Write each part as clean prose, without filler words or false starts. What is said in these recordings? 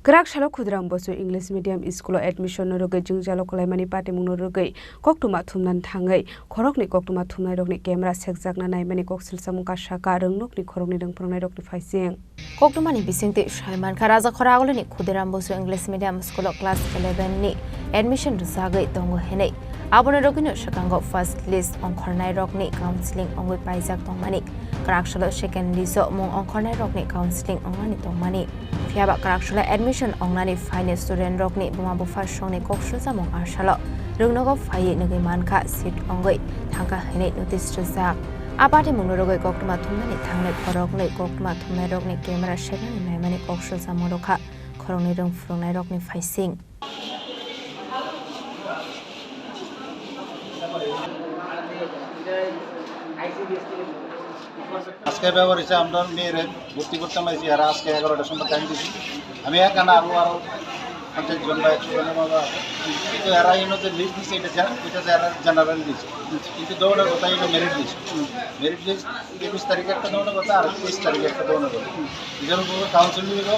Gerak shalok khudram bosu English medium school admission no rogai jungjalo kolaimani patimung no rogai koktuma thumnan thangai khorokni koktuma thumnai rokni camera sekjakna naimani koksil samungka shaka rongnokni khorokni rongprongnai rokni faising koktumani bisingte Shaiman Kharaja khoragolani khudram bosu English medium school class 11 ni admission zagai tongo henai abone rogino shakango first list onkhornai rokni counseling ongoi paijak tongmani Karakshalo second list mong onkhornai rokni counseling ongani tongmani Fiaba Karakshalo admission ongnani final student rokni bumabu first shongni kokshul samong arshalo rungnogo faye nagai manka seat ongoi thangka henai notice rizak Aparte munorogai koktuma thumnani thangnai khorognai koktuma thumnai rokni camera shekani naimani kokshul samorokha khorongni rongfrongnai rokni faising আজকে ব্যবহার হয়েছে আমরা মেয়ের ভর্তি করতে পারছি আর আজকে 11টার সময় টাইম দিচ্ছি আমি এখানে আরও 50 জন বা 100 জনের মতো আছে কিন্তু এরা যে লিস্ট দিচ্ছে এটা জেনারেল লিস্ট কিন্তু দৌড়ার কথা এটা মেরিট লিস্ট 21 তারিখে একটা দৌড়ার কথা আর 23 তারিখে একটা দৌড়ার কথা এটার উপর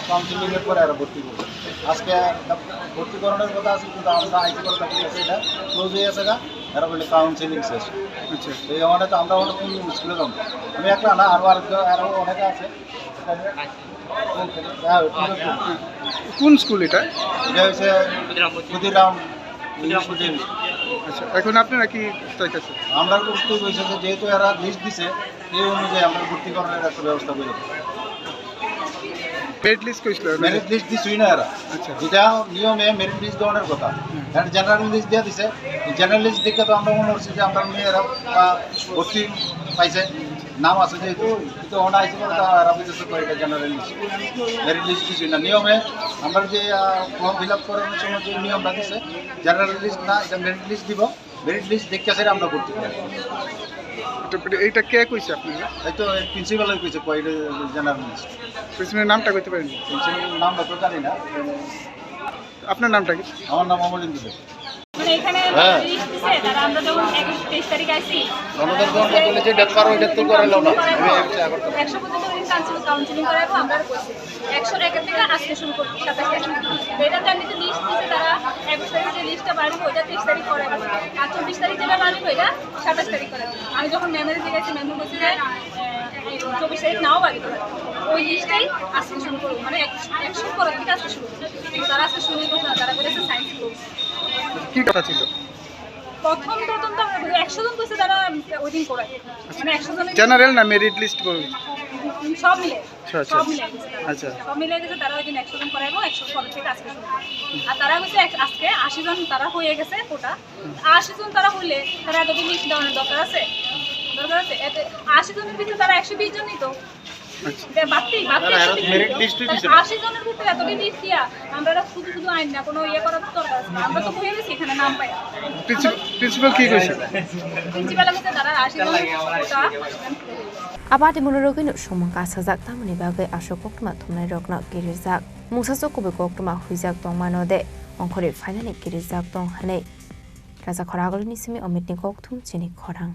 কাউন্সিলিংয়ের পরে এরা ভর্তি করবে আজকে ভর্তি করানোর কথা আছে কিন্তু আমরা আইসি করে থাকি আছে এটা ক্লোজ হয়ে আছে না এরা বলে কাউন্সিলিং শেষ আচ্ছা এই আমাদের তো আমরা কোন স্কুলে যাবো আমি একটা না আরও অনেকে আছে কোন স্কুল এটা হচ্ছে ক্ষুদিরাম ইংলিশ মিডিয়াম আচ্ছা এখন আপনারা কি চাইতেছেন আমরা করতে হয়েছে যে যেহেতু এরা লিস্ট দিছে এই অনুযায়ী আমরা ভর্তি করানোর একটা ব্যবস্থা করে মেরিট লিস্ট কইছিল মেরিট লিস্ট দিছই না এরা আচ্ছা যেটা নিয়মে মেরিট লিস্ট দেওয়ার কথা এরা জেনারেল লিস্ট দিয়ে দিছে জেনারেল লিস্ট দেখে তো আমরা মনে করছি যে আমরা মেয়েরা ভর্তি পাইছে নাম আছে যেহেতু কিন্তু ওনা আইসি করে এরা বুঝেছে তো এটা জেনারেল লিস্ট মেরিট লিস্ট দিছই না নিয়মে আমরা যে ফর্ম ফিল আপ করানোর সময় যে নিয়মটা দিছে জেনারেল লিস্ট না এটা মেরিট লিস্ট দিব মেরিট লিস্ট দেখে সেটা আমরা ভর্তি করি এইটা কে কইছে আপনারা এই তো প্রিন্সিপালের কইছে কয়টা জেনারেল লিস্ট প্রিন্সিপালের নামটা কইতে পারেন প্রিন্সিপালের নামটা তো জানি না আপনার নামটা কি আমার নাম অমলিন্দু দে মানে এখানে লিস্ট দিছে তারা আমরা যখন 23 তারিখ আইছি আমাদের যখন বলেছে ডেট পার ওইটা তো করাইলো না আমি এই করতে 100 পর্যন্ত কাউন্সিলিং করাবো আমরা কইছি 100 এর থেকে আজকে শুরু করব 27 তারিখ এটা তো এমনিতে লিস্ট দিছে তারা 21 তারিখে যে লিস্টটা বাড়বে ওইটা 23 তারিখ করাবো আর 24 তারিখ যেটা বাড়বে ওইটা 27 তারিখ করাবো আমি যখন মেমোরি দিয়েছি মেমো বলছি যে 24 তারিখ নাও বাড়বে ওই লিস্টটাই আজকে শুরু করব মানে 100 পর থেকে আজকে শুরু তারা আজকে শুরু করবে তারা বলেছে সায়েন্স গ্রুপ কি কথা ছিল প্রথম তো আমরা 100 জন কইছে তারা ওই দিন করায় মানে 100 জন জেনারেল না মেরিট লিস্ট করবে সব মিলে আচ্ছা আচ্ছা সব মিলে গেছে তারা ওই দিন 100 জন করাইবো 100 পর থেকে আজকে শুরু আর তারা হচ্ছে আজকে 80 জন তারা হয়ে গেছে কোটা 80 জন তারা হইলে তারা এত লিস্ট দেওয়ার দরকার আছে এতে 80 জনের ভিতরে তারা 120 জনই তো বাকি মেরিট লিস্ট দিছে 80 জনের ভিতরে এত লিস্ট দিয়া আমরা শুধু আইন না কোনো ইয়ে করার দরকার আছে আমরা তো হয়ে গেছি এখানে নাম পাই প্রিন্সিপাল কি কইছে প্রিন্সিপাল আছে তারা 80 জনের কোটা Aparte munurogino sumangka sajak tamani bagai asok koktuma thumnai rokna kirizak musasok kobe koktuma huijak tongmanode ongkhore finally kirizak tong hanei Raja khoragolni simi omitni kokthum chini khorang